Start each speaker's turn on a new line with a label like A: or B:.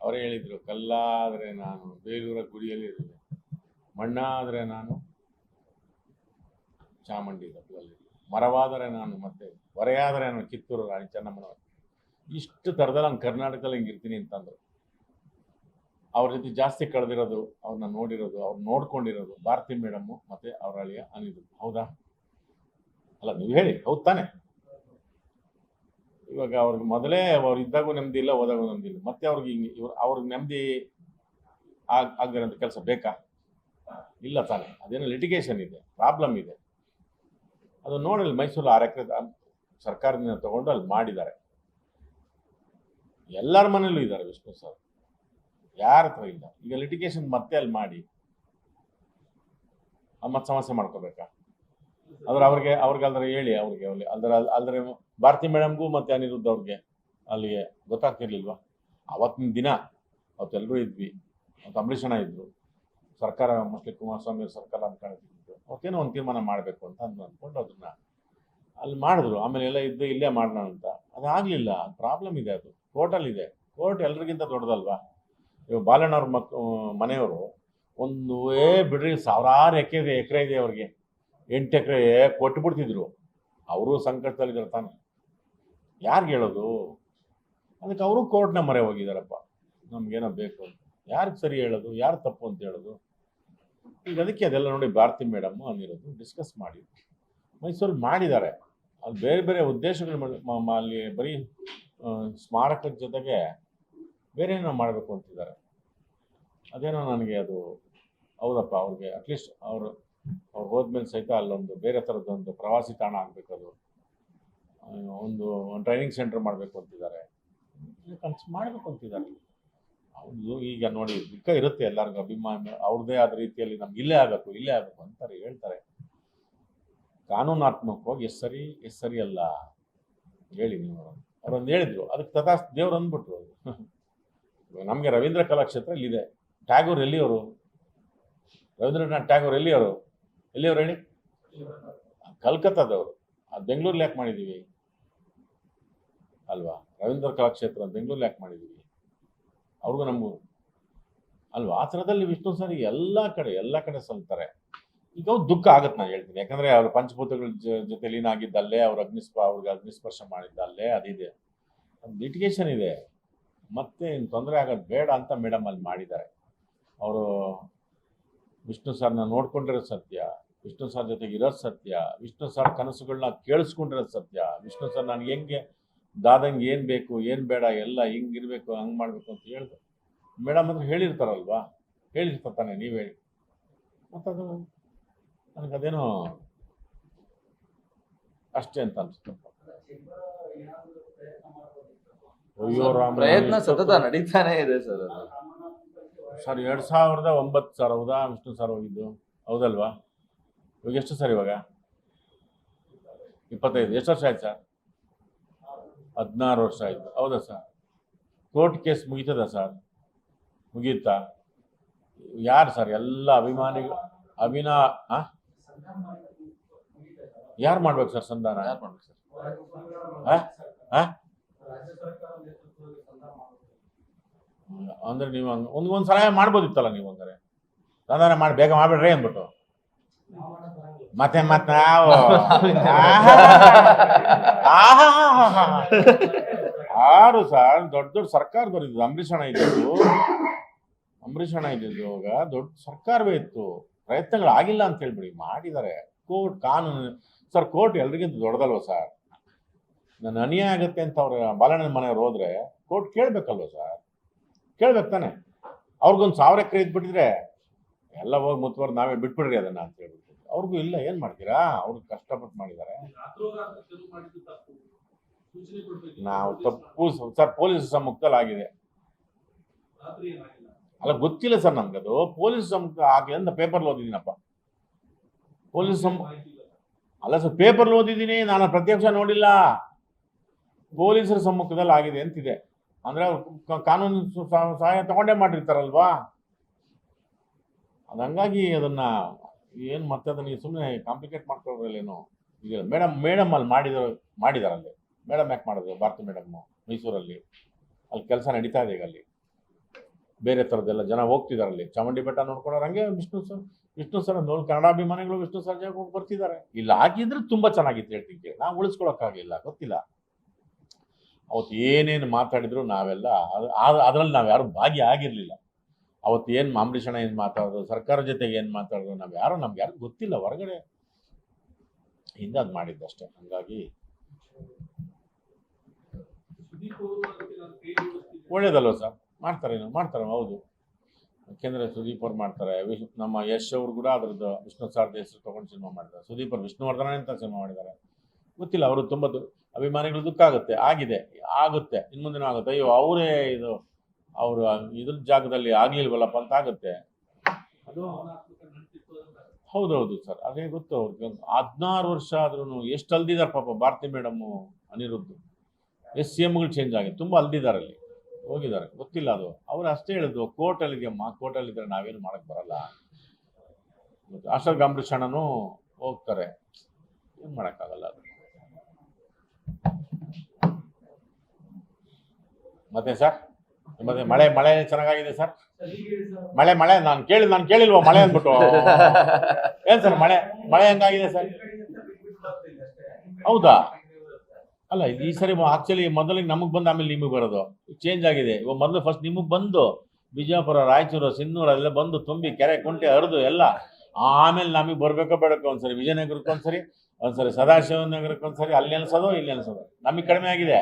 A: ಅವರೇ ಹೇಳಿದರು, ಕಲ್ಲಾದರೆ ನಾನು ಬೇಲೂರ ಗುಡಿಯಲ್ಲಿ ಇರುವೆ, ಮಣ್ಣಾದರೆ ನಾನು ಚಾಮುಂಡಿ ಬೆಟ್ಟದಲ್ಲಿ, ಮರವಾದರೆ ನಾನು ಮತ್ತೆ ಹೊರೆಯಾದರೆ ನಾನು ಕಿತ್ತೂರು ರಾಣಿ ಚೆನ್ನಮ್ಮನವರು. ಇಷ್ಟು ಥರದಲ್ಲಿ ನಾನು ಕರ್ನಾಟಕದಲ್ಲಿ ಹಿಂಗೆ ಇರ್ತೀನಿ ಅಂತಂದರು. ಅವ್ರ ಜೊತೆ ಜಾಸ್ತಿ ಕಳೆದಿರೋದು, ಅವ್ರನ್ನ ನೋಡಿರೋದು, ಅವ್ರು ನೋಡ್ಕೊಂಡಿರೋದು ಭಾರತಿ ಮೇಡಮ್ಮು ಮತ್ತು ಅವ್ರ ಅಳಿಯ ಅನಿರುದ್ಧ. ಹೌದಾ? ಅಲ್ಲ, ನೀವು ಹೇಳಿ, ಹೌದು ತಾನೆ? ಇವಾಗ ಅವ್ರಿಗೆ ಮೊದಲೇ ಅವ್ರು ಇದ್ದಾಗೂ ನೆಮ್ಮದಿ ಇಲ್ಲ, ಹೋದಾಗೂ ನೆಮ್ಮದಿ ಇಲ್ಲ, ಮತ್ತೆ ಅವ್ರಿಗೆ ಹಿಂಗೆ ಅವ್ರಿಗೆ ನೆಮ್ಮದಿ ಆಗದಿರೋಂಥ ಕೆಲಸ ಬೇಕಾ? ಇಲ್ಲ ತಾನೆ. ಅದೇನೋ ಲಿಟಿಗೇಷನ್ ಇದೆ, ಪ್ರಾಬ್ಲಮ್ ಇದೆ. ಅದು ನೋಡಲಿ, ಮೈಸೂರು 6 ಎಕರೆ ಸರ್ಕಾರದಿಂದ ತಗೊಂಡು ಅಲ್ಲಿ ಮಾಡಿದ್ದಾರೆ. ಎಲ್ಲರ ಮನೇಲೂ ಇದ್ದಾರೆ ವಿಷ್ಣು ಸರ್, ಯಾರ ಹತ್ರ ಇಲ್ಲ. ಈಗ ಲಿಟಿಗೇಷನ್ ಮತ್ತೆ ಅಲ್ಲಿ ಮಾಡಿ ಮತ್ತೆ ಸಮಸ್ಯೆ ಮಾಡ್ಕೋಬೇಕಾ? ಆದ್ರೆ ಅವ್ರಿಗೆ ಅಲ್ದ್ರೆ ಹೇಳಿ, ಅವ್ರಿಗೆ ಅಲ್ದ್ರೆ ಭಾರತಿ ಮೇಡಮ್ಗೂ ಮತ್ತೆ ಅನಿರುದ್ಧ ಅವ್ರಿಗೆ ಅಲ್ಲಿಗೆ ಗೊತ್ತಾಗ್ತಿರ್ಲಿಲ್ವಾ? ಅವತ್ತಿನ ದಿನ ಅವತ್ತೆಲ್ಲರೂ ಇದ್ವಿ, ಅವತ್ತು ಅಂಬರೀಷಣ ಇದ್ರು, ಸರ್ಕಾರ ಮೋಸ್ಟ್ಲಿ ಕುಮಾರಸ್ವಾಮಿ ಸರ್ಕಾರ ಅಂದ್ಕೊಂಡಿದ್ದು ಅವತ್ತೇನೋ ಒಂದು ತೀರ್ಮಾನ ಮಾಡಬೇಕು ಅಂತ ಅಂದ್ಕೊಂಡು ಅದನ್ನ ಅಲ್ಲಿ ಮಾಡಿದ್ರು. ಆಮೇಲೆ ಎಲ್ಲ ಇದ್ದು ಇಲ್ಲೇ ಮಾಡೋಣ ಅಂತ, ಅದಾಗಲಿಲ್ಲ. ಪ್ರಾಬ್ಲಮ್ ಇದೆ, ಅದು ಕೋರ್ಟಲ್ಲಿದೆ. ಕೋರ್ಟ್ ಎಲ್ರಿಗಿಂತ ದೊಡ್ಡದಲ್ವಾ? ಇವಾಗ ಬಾಲಣ್ಣವ್ರ ಮನೆಯವರು ಬಿಡ್ರಿ, ಸಾವಿರಾರು ಎಕರೆ ಇದೆ ಅವ್ರಿಗೆ, 8 ಎಕರೆ ಕೊಟ್ಟುಬಿಡ್ತಿದ್ರು. ಅವರು ಸಂಕಟದಲ್ಲಿದ್ದಾರೆ ತಾನೆ, ಯಾರಿಗೆ ಹೇಳೋದು? ಅದಕ್ಕೆ ಅವರು ಕೋರ್ಟ್ನ ಮೊರೆ ಹೋಗಿದ್ದಾರಪ್ಪ, ನಮ್ಗೇನೋ ಬೇಕು ಅಂತ. ಯಾರಿಗೆ ಸರಿ ಹೇಳೋದು, ಯಾರು ತಪ್ಪು ಅಂತ ಹೇಳೋದು? ಈಗ ಅದಕ್ಕೆ ಅದೆಲ್ಲ ನೋಡಿ ಭಾರತಿ ಮೇಡಮ್ಮು ಅನಿರೋದು ಡಿಸ್ಕಸ್ ಮಾಡಿ ಮೈಸೂರು ಮಾಡಿದ್ದಾರೆ. ಅಲ್ಲಿ ಬೇರೆ ಬೇರೆ ಉದ್ದೇಶಗಳು ಅಲ್ಲಿ ಬರೀ ಸ್ಮಾರಕದ ಜೊತೆಗೆ ಬೇರೆ ಏನೋ ಮಾಡಬೇಕು ಅಂತಿದ್ದಾರೆ. ಅದೇನೋ ನನಗೆ ಅದು ಹೌದಪ್ಪ, ಅವ್ರಿಗೆ ಅಟ್ಲೀಸ್ಟ್ ಅವ್ರು ಹೋದ್ಮೇಲೆ ಸಹಿತ ಅಲ್ಲೊಂದು ಬೇರೆ ಥರದ್ದೊಂದು ಪ್ರವಾಸಿ ತಾಣ ಆಗಬೇಕು, ಅದು ಒಂದು ಟ್ರೈನಿಂಗ್ ಸೆಂಟರ್ ಮಾಡಬೇಕು ಅಂತಿದ್ದಾರೆ, ಕನಸು ಮಾಡಬೇಕು ಅಂತಿದ್ದಾರೆ. ಅವ್ರದ್ದು ಈಗ ನೋಡಿ ದುಃಖ ಇರುತ್ತೆ ಎಲ್ಲರಿಗೂ, ಅಭಿಮಾನ ಅವ್ರದ್ದೇ ಆದ ರೀತಿಯಲ್ಲಿ ನಮ್ಗೆ ಇಲ್ಲೇ ಆಗಬೇಕು ಅಂತಾರೆ, ಹೇಳ್ತಾರೆ. ಕಾನೂನಾತ್ಮಕವಾಗಿ ಎಷ್ಟು ಸರಿ ಅಲ್ಲ ಹೇಳಿ ನೀವು. ಅವರೊಂದು ಹೇಳಿದ್ರು, ಅದಕ್ಕೆ ತಥಾಸ್ತು ದೇವ್ರು ಅಂದ್ಬಿಟ್ರು. ನಮಗೆ ರವೀಂದ್ರ ಕಲಾಕ್ಷೇತ್ರ ಇಲ್ಲಿದೆ. ಟ್ಯಾಗೋರ್ ಎಲ್ಲಿಯವರು? ರವೀಂದ್ರನಾಥ್ ಟ್ಯಾಗೋರ್ ಎಲ್ಲಿಯವರು ಹೇಳಿ? ಕಲ್ಕತ್ತಾದವರು. ಅದು ಬೆಂಗಳೂರಲ್ಲಿ ಯಾಕೆ ಮಾಡಿದ್ದೀವಿ ಅಲ್ವಾ? ರವೀಂದ್ರ ಕಲಾಕ್ಷೇತ್ರ ಬೆಂಗಳೂರಲ್ಲಿ ಯಾಕೆ ಮಾಡಿದ್ದೀವಿ? ಅವ್ರಿಗೂ ನಮಗೂ ಅಲ್ವಾ? ಆ ಥರದಲ್ಲಿ ವಿಷ್ಣು ಸರ್ ಎಲ್ಲ ಕಡೆ ಸಲ್ತಾರೆ. ಈಗ ದುಃಖ ಆಗುತ್ತೆ, ನಾನು ಹೇಳ್ತೀನಿ. ಯಾಕಂದರೆ ಅವ್ರ ಪಂಚಭೂತಗಳ ಜೊತೆ ಲೀನ ಆಗಿದ್ದಲ್ಲೇ, ಅವ್ರಿಗೆ ಅಗ್ನಿಸ್ಪರ್ಶ ಮಾಡಿದ್ದಲ್ಲೇ ಅದಿದೆ, ಅದು ಲಿಟಿಗೇಷನ್ ಇದೆ. ಮತ್ತೆ ಇನ್ನು ತೊಂದರೆ ಆಗೋದು ಬೇಡ ಅಂತ ಮೇಡಮ್ ಅಲ್ಲಿ ಮಾಡಿದ್ದಾರೆ. ಅವರು ವಿಷ್ಣು ಸರ್ನ ನೋಡ್ಕೊಂಡಿರೋದು ಸತ್ಯ, ವಿಷ್ಣು ಸರ್ ಜೊತೆಗೆ ಇರೋದು ಸತ್ಯ, ವಿಷ್ಣು ಸರ್ ಕನಸುಗಳನ್ನ ಕೇಳಿಸ್ಕೊಂಡಿರೋದು ಸತ್ಯ, ವಿಷ್ಣು ಸರ್ ನನಗೆ ಹೆಂಗೆ ದಾದಂಗೆ ಏನು ಬೇಕು ಏನು ಬೇಡ ಎಲ್ಲ ಹಿಂಗಿರಬೇಕು ಹಂಗೆ ಮಾಡಬೇಕು ಅಂತ ಹೇಳಿದ್ರು. ಮೇಡಮ್ ಅಂದ್ರೆ ಹೇಳಿರ್ತಾರಲ್ವಾ, ಹೇಳಿರ್ತಾನೆ, ನೀವು ಹೇಳಿ. ಮತ್ತದು ನನಗದೇನೋ ಅಷ್ಟೇ ಅಂತ ಅನ್ಸುತ್ತಪ್ಪ. ಅಯ್ಯೋ ರಾಮ,
B: ಪ್ರಯತ್ನ ಸತತ ನಡೀತಾನೆ ಇದೆ ಸರ್.
A: ಸರ್ 2009 ಸರ್, ಹೌದಾ? ವಿಷ್ಣು ಸರ್ ಹೋಗಿದ್ದು ಹೌದಲ್ವಾ? ಇವಾಗ ಎಷ್ಟು ಸರ್? ಇವಾಗ 25. ಎಷ್ಟು ವರ್ಷ ಆಯ್ತು ಸರ್? 16 ವರ್ಷ ಆಯಿತು. ಹೌದಾ ಸರ್? ಕೋರ್ಟ್ ಕೇಸ್ ಮುಗೀತದ ಸರ್? ಮುಗಿಯುತ್ತಾ? ಯಾರು ಸರ್? ಎಲ್ಲ ಅಭಿಮಾನಿಗಳು ಯಾರು ಮಾಡ್ಬೇಕು ಸರ್ ಸಂಧಾನ?
B: ಯಾರು ಮಾಡ್ಬೇಕು ಸರ್?
A: ಅಂದ್ರೆ ನೀವು ಒಂದು ಸಲಹೆ ಮಾಡ್ಬೋದಿತ್ತಲ್ಲ ನೀವು, ಅಂದರೆ ಸಂಧಾನ ಮಾಡಿ ಬೇಗ ಮಾಡ್ಬಿಡ್ರಿ ಅಂದ್ಬಿಟ್ಟು. ಮತ್ತೆ ನಾವು ಯಾರು ಸರ್ ದೊಡ್ಡ ಸರ್ಕಾರದವ್ರು ಇದ್ದು, ಅಂಬರೀಷಣ ಇದ್ದಿದ್ದು ಇವಾಗ ದೊಡ್ಡ ಸರ್ಕಾರವೇ ಇತ್ತು. ಪ್ರಯತ್ನಗಳು ಆಗಿಲ್ಲ ಅಂತ ಹೇಳ್ಬಿಡಿ, ಮಾಡಿದ್ದಾರೆ. ಕೋರ್ಟ್ ಕಾನೂನು ಸರ್, ಕೋರ್ಟ್ ಎಲ್ರಿಗಿಂತ ದೊಡ್ಡದಲ್ವ ಸರ್? ನನ್ನ ಅನ್ಯಾಯ ಆಗುತ್ತೆ ಅಂತ ಅವ್ರ ಬಾಲಣ್ಣನ ಮನೆಯವ್ರು ಹೋದ್ರೆ ಕೋರ್ಟ್ ಕೇಳಬೇಕಲ್ವ ಸರ್? ಕೇಳ್ಬೇಕು ತಾನೆ. ಅವ್ರಿಗೊಂದು 1000 ಎಕರೆ ಇದ್ಬಿಟ್ಟಿದ್ರೆ ಎಲ್ಲ ಹೋಗಿ ಮುತ್ತುವರ್ದು ನಾವೇ ಬಿಟ್ಬಿಡ್ರಿ ಅದನ್ನ ಅಂತ ಹೇಳ್ಬಿಟ್ಟು. ಅವ್ರಿಗೂ ಇಲ್ಲ, ಏನು ಮಾಡ್ತೀರಾ? ಅವ್ರಿಗೆ ಕಷ್ಟಪಟ್ಟು ಮಾಡಿದ್ದಾರೆ. ನಾವು ತಪ್ಪು ಸರ್, ಪೊಲೀಸ್ ಸಮ್ಮುಖದಲ್ಲಿ ಆಗಿದೆ. ಅಲ್ಲ, ಗೊತ್ತಿಲ್ಲ ಸರ್ ನಮ್ಗದು. ಪೊಲೀಸ್ ಸಮ್ಮುಖ ಆಗಲಿ ಅಂತ ಪೇಪರ್ಲ್ಲಿ ಓದಿದ್ದೀನಪ್ಪ. ಅಲ್ಲ ಸರ್, ಪೇಪರ್ಲ್ಲಿ ಓದಿದ್ದೀನಿ, ನಾನು ಪ್ರತ್ಯಕ್ಷ ನೋಡಿಲ್ಲ. ಪೊಲೀಸರ ಸಮ್ಮುಖದಲ್ಲಿ ಆಗಿದೆ ಅಂತಿದೆ. ಅಂದರೆ ಅವ್ರು ಕಾನೂನು ಸಹಾಯ ತಗೊಂಡೇ ಮಾಡಿರ್ತಾರಲ್ವಾ? ಅದು ಹಂಗಾಗಿ ಅದನ್ನ ಏನು ಮತ್ತೆ ಅದನ್ನ ಸುಮ್ಮನೆ ಕಾಂಪ್ಲಿಕೇಟ್ ಮಾಡ್ಕೊಳ್ಳೋದ್ರಲ್ಲೇನು ಈಗ ಮೇಡಮ್ ಅಲ್ಲಿ ಮಾಡಿದಾರಲ್ಲಿ. ಮೇಡಮ್ ಯಾಕೆ ಮಾಡಿದ್ರು? ಭಾರತಿ ಮೇಡಮ್ಮು ಮೈಸೂರಲ್ಲಿ ಅಲ್ಲಿ ಕೆಲಸ ನಡೀತಾ ಇದೆ ಈಗ ಅಲ್ಲಿ. ಬೇರೆ ಥರದ್ದೆಲ್ಲ ಜನ ಹೋಗ್ತಿದ್ದಾರೆ ಅಲ್ಲಿ ಚಾಮುಂಡಿ ಬೆಟ್ಟ ನೋಡ್ಕೊಂಡವ್ರು ಹಂಗೆ ವಿಷ್ಣು ಸರ್ ನೋಡಿ ಕನ್ನಡಾಭಿಮಾನಿಗಳು ವಿಷ್ಣು ಸರ್ ಜಾಗ ಹೋಗಿ ಬರ್ತಿದ್ದಾರೆ. ಇಲ್ಲಿ ಆಗಿದ್ರೆ ತುಂಬ ಚೆನ್ನಾಗಿತ್ತು ಹೇಳ್ತಿದ್ದೆ, ನಾವು ಉಳಿಸ್ಕೊಳಕ್ಕಾಗಲಿಲ್ಲ, ಗೊತ್ತಿಲ್ಲ ಅವತ್ತು ಏನೇನು ಮಾತಾಡಿದ್ರು ನಾವೆಲ್ಲ ಅದರಲ್ಲಿ ನಾವು ಯಾರು ಭಾಗಿ ಆಗಿರಲಿಲ್ಲ. ಅವತ್ತು ಏನು ಅಂಬರೀಷಣ್ಣ ಏನು ಮಾತಾಡೋದು, ಸರ್ಕಾರ ಜೊತೆಗೆ ಏನು ಮಾತಾಡೋದು, ನಮ್ಗೆ ಯಾರು ಗೊತ್ತಿಲ್ಲ, ಹೊರಗಡೆ ಹಿಂದೆ ಅದು ಮಾಡಿದ್ದಷ್ಟೇ. ಹಂಗಾಗಿ ಒಳ್ಳೇದಲ್ವ ಸರ್, ಮಾಡ್ತಾರೆ ಹೌದು. ಯಾಕೆಂದರೆ ಸುದೀಪ್ ಅವ್ರು ಮಾಡ್ತಾರೆ, ನಮ್ಮ ಯಶ್ ಅವರು ಕೂಡ ಅದ್ರದ್ದು ವಿಷ್ಣು ಸಾರ್ದ ಹೆಸರು ತೊಗೊಂಡು ಸಿನಿಮಾ ಮಾಡಿದ್ದಾರೆ. ಸುದೀಪ್ ಅವರು ವಿಷ್ಣುವರ್ಧನ ಅಂತ ಸಿನಿಮಾ ಮಾಡಿದ್ದಾರೆ. ಗೊತ್ತಿಲ್ಲ, ಅವರು ತುಂಬ ಅಭಿಮಾನಿಗಳು ದುಃಖ ಆಗುತ್ತೆ ಇನ್ನು ಮುಂದಿನ ಆಗುತ್ತೆ. ಅಯ್ಯೋ ಅವರೇ ಇದು ಅವರು ಇದ್ರ ಜಾಗದಲ್ಲಿ ಆಗ್ಲಿಲ್ವಲ್ಲಪ್ಪ ಅಂತ ಆಗುತ್ತೆ. ಅದು ಹೌದೌದು ಸರ್, ಅದೇ ಗೊತ್ತು ಅವ್ರಿಗೆ. 16 ವರ್ಷ ಆದ್ರೂ ಎಷ್ಟು ಅಲ್ದಿದ್ದಾರೆ ಪಾಪ. ಭಾರತಿ ಮೇಡಮ್ಮು, ಅನಿರುದ್ಧ್, ಎಷ್ಟು ಸಿ ಎಮ್ಗಳು ಚೇಂಜ್ ಆಗಿದೆ, ತುಂಬ ಅಲ್ದಿದ್ದಾರೆ, ಅಲ್ಲಿ ಹೋಗಿದ್ದಾರೆ. ಗೊತ್ತಿಲ್ಲ, ಅದು ಅವ್ರು ಅಷ್ಟೇ ಹೇಳಿದ್ರು, ಕೋರ್ಟಲ್ಲಿದೆಯಮ್ಮ, ಕೋರ್ಟಲ್ಲಿದ್ದರೆ ನಾವೇನು ಮಾಡೋಕ್ಕೆ ಬರಲ್ಲ. ಅಷ್ಟೊಂದು ಅಂಬರೀಷಣ್ಣನೂ ಹೋಗ್ತಾರೆ, ಏನು ಮಾಡೋಕ್ಕಾಗಲ್ಲ ಅದು. ಮತ್ತೆ ಸರ್ ಮತ್ತೆ ಮಳೆ ಚೆನ್ನಾಗಿದೆ ಸರ್. ಮಳೆ ನಾನು ಕೇಳಿಲ್ವ ಮಳೆ ಅಂದ್ಬಿಟ್ಟು. ಏನ್ ಸರ್ ಮಳೆ ಹೆಂಗಾಗಿದೆ ಸರ್? ಹೌದಾ? ಅಲ್ಲ, ಈ ಸರಿ ಆಕ್ಚುಲಿ ಮೊದಲಿಗೆ ನಮಗೆ ಬಂದು ಆಮೇಲೆ ನಿಮಗೆ ಬರೋದು ಚೇಂಜ್ ಆಗಿದೆ. ಇವಾಗ ಮೊದಲು ಫಸ್ಟ್ ನಿಮಗೆ ಬಂದು ಬಿಜಾಪುರ, ರಾಯಚೂರು, ಸಿನ್ನೂರು ಅಲ್ಲೆಲ್ಲ ಬಂದು ತುಂಬಿ ಕೆರೆ ಕುಂಟೆ ಹರಿದು ಎಲ್ಲ, ಆಮೇಲೆ ನಮಗೆ ಬರ್ಬೇಕೋ ಬೇಡಕ್ಕೋ ಒಂದ್ಸರಿ ವಿಜಯನಗರಕ್ಕೆ ಒಂದ್ಸರಿ ಸದಾಶಿವ ನಗರಕ್ಕೆ ಒಂದ್ಸರಿ, ಅಲ್ಲಿ ಅನ್ಸೋದು ಇಲ್ಲಿ ಅನ್ಸೋದು. ನಮಗೆ ಕಡಿಮೆ ಆಗಿದೆ.